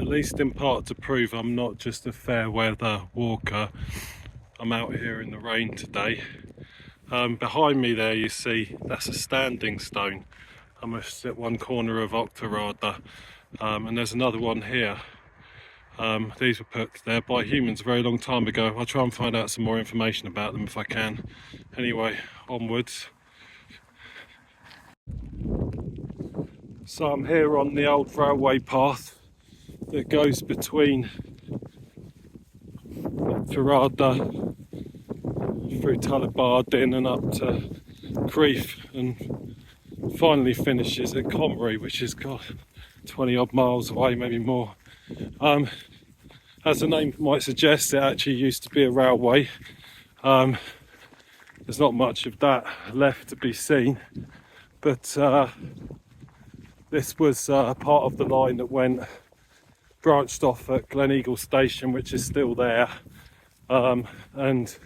at least in part to prove I'm not just a fair weather walker. I'm out here in the rain today. Behind me there you see that's a standing stone. I'm at one corner of Octorada, and there's another one here. These were put there by humans a very long time ago. I'll try and find out some more information about them if I can. Anyway, onwards. So I'm here on the old railway path that goes between Octorada through Tullibardine and up to Crieff, and finally finishes at Comrie, which is 20 odd miles away, maybe more. As the name might suggest, it actually used to be a railway. There's not much of that left to be seen, but this was part of the line that branched off at Gleneagle Station, which is still there, and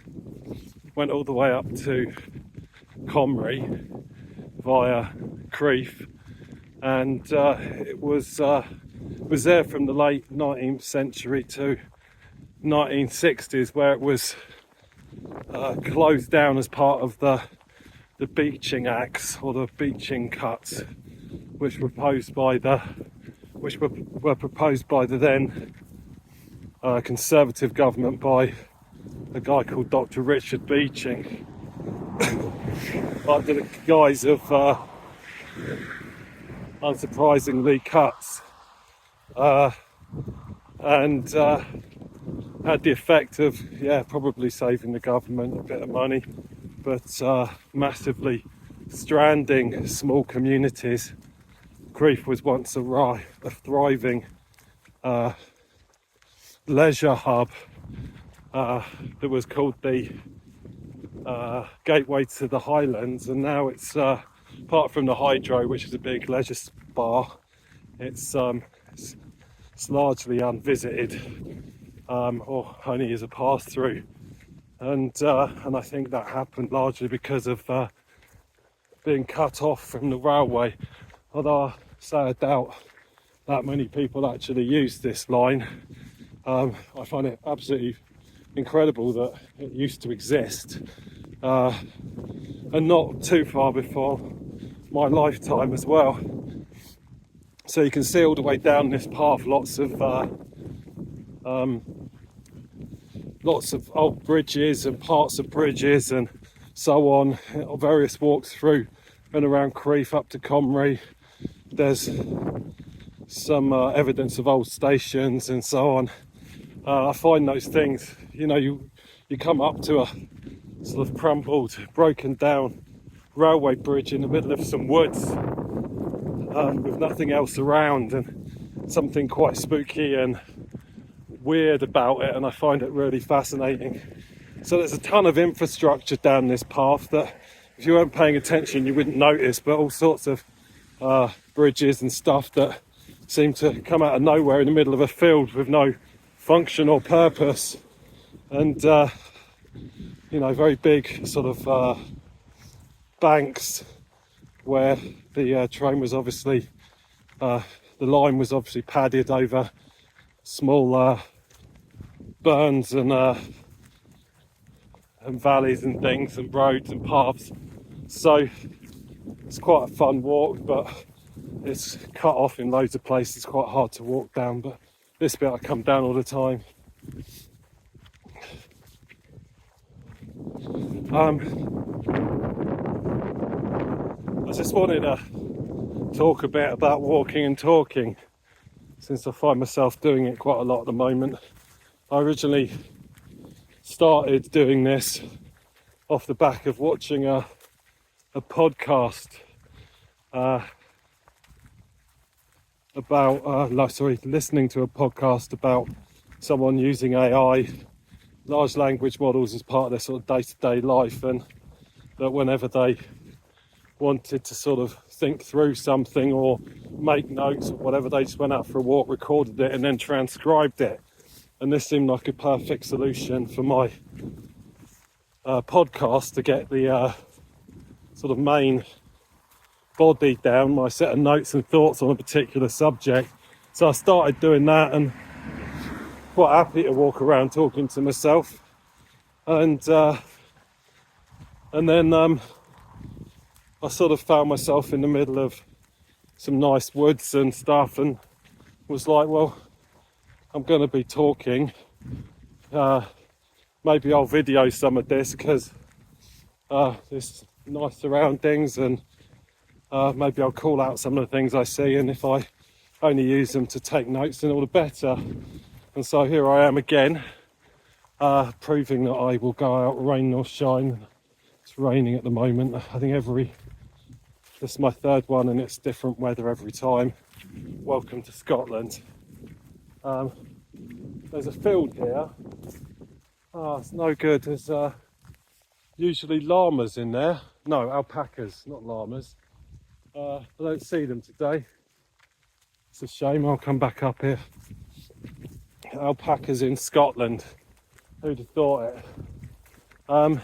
went all the way up to Comrie via Crieff, and it was there from the late 19th century to 1960s, where it was closed down as part of the Beeching Acts, or the Beeching Cuts, which were proposed by the then Conservative government by a guy called Dr. Richard Beeching, under the guise of unsurprisingly cuts, and had the effect of probably saving the government a bit of money, but massively stranding small communities. Crieff was once a thriving leisure hub that was called the gateway to the Highlands, and now it's apart from the Hydro, which is a big leisure spa, it's largely unvisited, or only as a pass through, and I think that happened largely because of being cut off from the railway. Although I say I doubt that many people actually use this line. I find it absolutely incredible that it used to exist, and not too far before my lifetime as well. So you can see all the way down this path lots of old bridges and parts of bridges and so on, various walks through and around Crieff up to Comrie. There's some evidence of old stations and so on. I find those things, you come up to a sort of crumbled, broken down railway bridge in the middle of some woods, with nothing else around, and something quite spooky and weird about it, and I find it really fascinating. So there's a ton of infrastructure down this path that if you weren't paying attention you wouldn't notice, but all sorts of bridges and stuff that seem to come out of nowhere in the middle of a field with no function or purpose, and very big sort of banks where the train was obviously the line was obviously padded over small burns and valleys and things and roads and paths. So it's quite a fun walk, but it's cut off in loads of places, quite hard to walk down, but this bit I come down all the time. I just wanted to talk a bit about walking and talking, since I find myself doing it quite a lot at the moment. I originally started doing this off the back of watching a podcast listening to a podcast about someone using AI, large language models, as part of their sort of day-to-day life, and that whenever they wanted to sort of think through something or make notes or whatever, they just went out for a walk, recorded it and then transcribed it. And this seemed like a perfect solution for my podcast, to get the sort of main body down, my set of notes and thoughts on a particular subject, So I started doing that and quite happy to walk around talking to myself. And then I sort of found myself in the middle of some nice woods and stuff, and was like, well, I'm going to be talking. Maybe I'll video some of this because there's nice surroundings, and maybe I'll call out some of the things I see, and if I only use them to take notes, then all the better. And so here I am again, proving that I will go out rain or shine. It's raining at the moment. I think this is my third one, and it's different weather every time. Welcome to Scotland. There's a field here. It's no good. There's usually llamas in there. No, alpacas, not llamas. I don't see them today. It's a shame. I'll come back up here. Alpacas in Scotland. Who'd have thought it?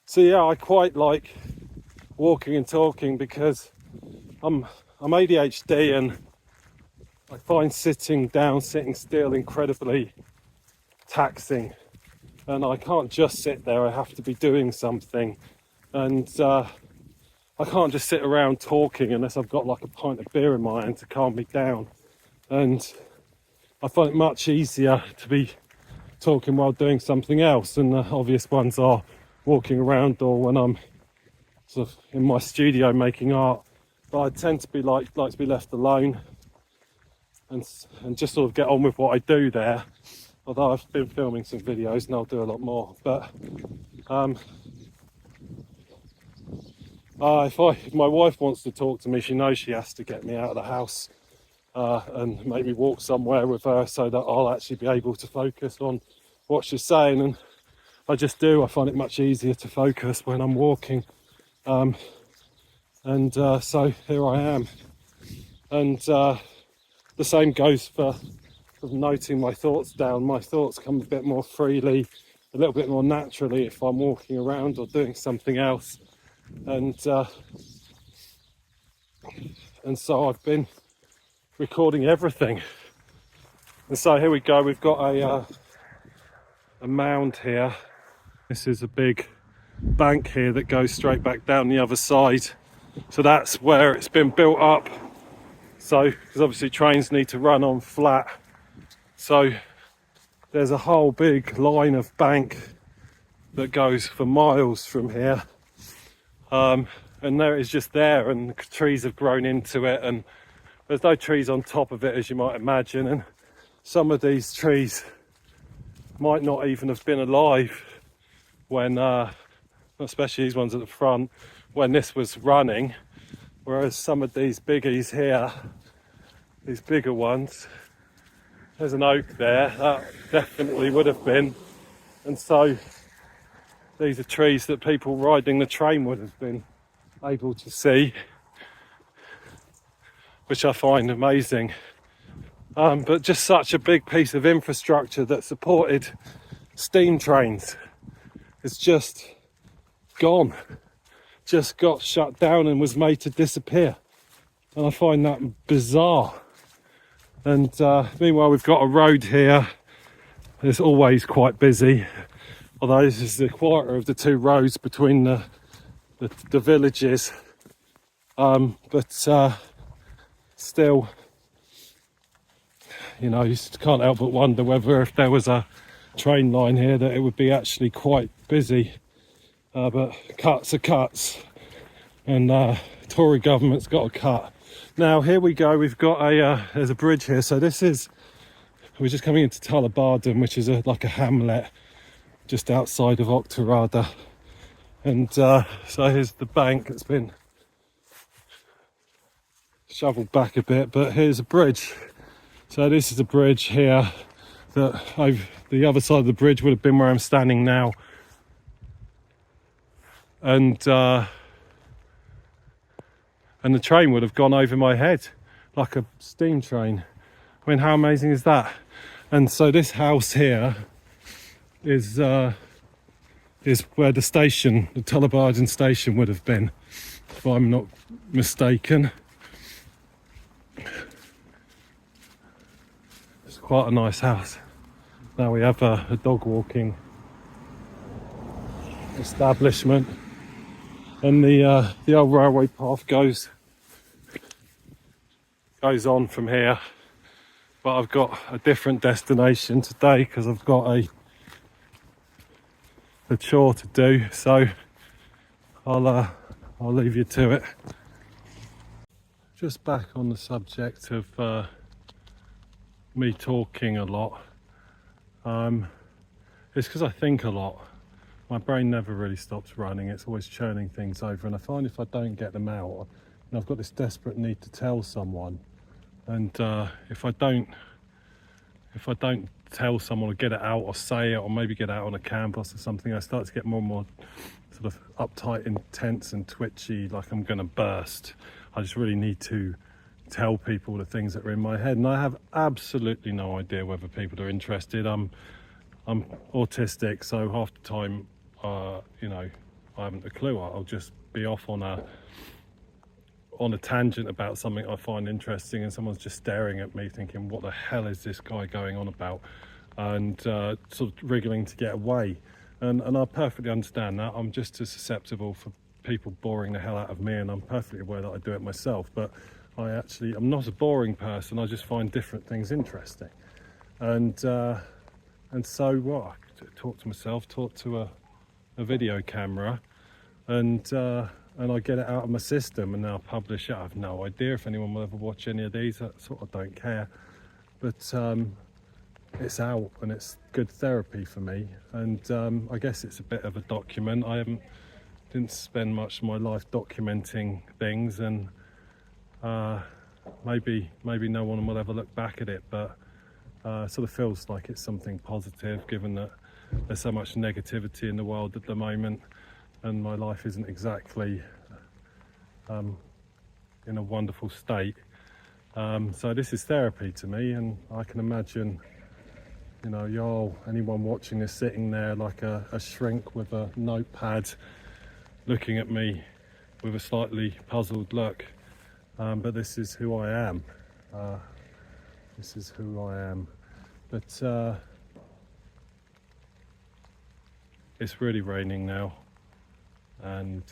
So yeah, I quite like walking and talking because I'm ADHD, and I find sitting still incredibly taxing, and I can't just sit there. I have to be doing something, and I can't just sit around talking unless I've got like a pint of beer in my hand to calm me down. And I find it much easier to be talking while doing something else, and the obvious ones are walking around or when I'm sort of in my studio making art. But I tend to be like to be left alone and just sort of get on with what I do there. Although I've been filming some videos and I'll do a lot more. But if my wife wants to talk to me, she knows she has to get me out of the house and make me walk somewhere with her so that I'll actually be able to focus on what she's saying. And I just do. I find it much easier to focus when I'm walking. So here I am. And the same goes for sort of noting my thoughts down. My thoughts come a bit more freely, a little bit more naturally if I'm walking around or doing something else. And so I've been recording everything. And so here we go. We've got a mound here. This is a big bank here that goes straight back down the other side. So that's where it's been built up. So, because obviously trains need to run on flat. So there's a whole big line of bank that goes for miles from here. And there it is just there, and the trees have grown into it, and there's no trees on top of it, as you might imagine. And some of these trees might not even have been alive when, especially these ones at the front, when this was running. Whereas some of these biggies here, these bigger ones, there's an oak there, that definitely would have been. And so these are trees that people riding the train would have been able to see, which I find amazing. But just such a big piece of infrastructure that supported steam trains is just gone, just got shut down and was made to disappear. And I find that bizarre. And meanwhile, we've got a road here. It's always quite busy, although this is the quieter of the two roads between the villages. But still, you know, you can't help but wonder whether if there was a train line here that it would be actually quite busy. But cuts are cuts, and Tory government's got a cut. Now here we go, we've got there's a bridge here. So we're just coming into Tullibardine, which is like a hamlet just outside of Auchterarder. And so here's the bank that's been shoveled back a bit, but here's a bridge. So this is a bridge here that the other side of the bridge would have been where I'm standing now. And the train would have gone over my head like a steam train. I mean, how amazing is that? And so this house here is where the station, the Tullibardine station, would have been, if I'm not mistaken. quite a nice house. Now we have a dog walking establishment, and the old railway path goes on from here, but I've got a different destination today because I've got a chore to do, so I'll leave you to it. Just back on the subject of me talking a lot. It's because I think a lot. My brain never really stops running. It's always churning things over, and I find if I don't get them out, and I've got this desperate need to tell someone, and if I don't tell someone or get it out or say it or maybe get it out on a canvas or something, I start to get more and more sort of uptight, intense and twitchy, like I'm going to burst. I just really need to tell people the things that are in my head, and I have absolutely no idea whether people are interested. I'm autistic, so half the time, you know, I haven't a clue. I'll just be off on a tangent about something I find interesting, and someone's just staring at me thinking, what the hell is this guy going on about, and sort of wriggling to get away, and I perfectly understand that. I'm just as susceptible for people boring the hell out of me, and I'm perfectly aware that I do it myself, but I'm not a boring person. I just find different things interesting, and so what, I talk to myself, talk to a video camera, and I get it out of my system, and now publish it. I have no idea if anyone will ever watch any of these. I sort of don't care, but it's out, and it's good therapy for me, and I guess it's a bit of a document. Didn't spend much of my life documenting things, and maybe no one will ever look back at it, but sort of feels like it's something positive, given that there's so much negativity in the world at the moment, and my life isn't exactly in a wonderful state. So this is therapy to me, and I can imagine, you know, anyone watching this sitting there like a shrink with a notepad looking at me with a slightly puzzled look, but this is who I am. This is who I am. But it's really raining now, and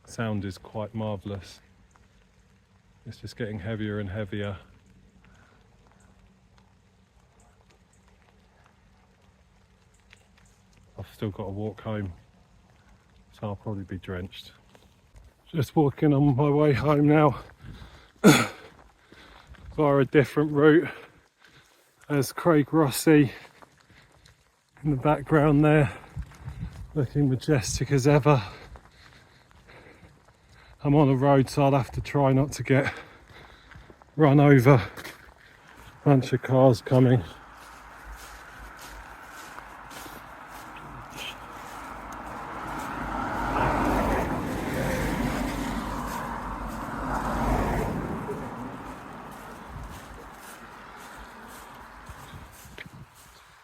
sound is quite marvellous. It's just getting heavier and heavier. I've still got to walk home, so I'll probably be drenched. Just walking on my way home now via a different route. There's Craig Rossi in the background there, looking majestic as ever. I'm on a road, so I'll have to try not to get run over. A bunch of cars coming.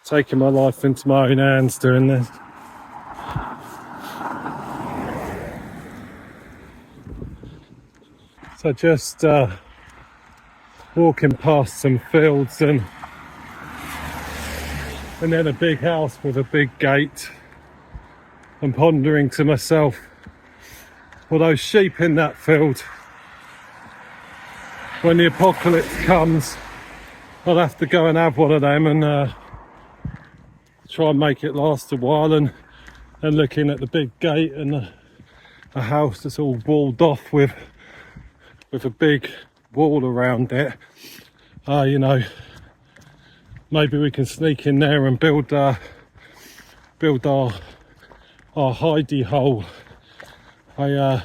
Taking my life into my own hands doing this. So just walking past some fields and then a big house with a big gate, and pondering to myself, well, those sheep in that field, when the apocalypse comes, I'll have to go and have one of them and try and make it last a while, and looking at the big gate and a house that's all walled off with a big wall around it. You know, maybe we can sneak in there and build our hidey hole. You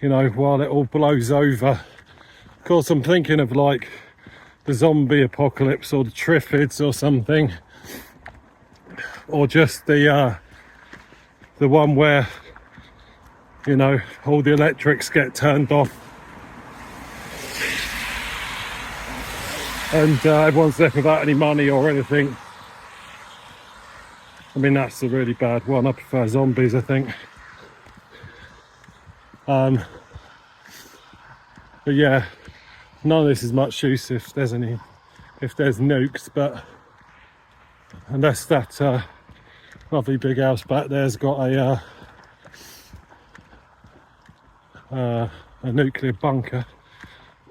know, while it all blows over. Of course, I'm thinking of like the zombie apocalypse or the Triffids or something, or just the one where, you know, all the electrics get turned off and everyone's left without any money or anything. I mean, that's a really bad one. I prefer zombies, I think. But yeah, none of this is much use if there's nukes, but unless that lovely big house back there's got a nuclear bunker.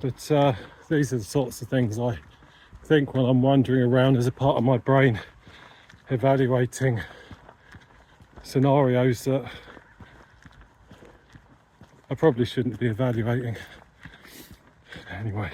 But these are the sorts of things I think when I'm wandering around as a part of my brain evaluating scenarios that I probably shouldn't be evaluating. Anyway.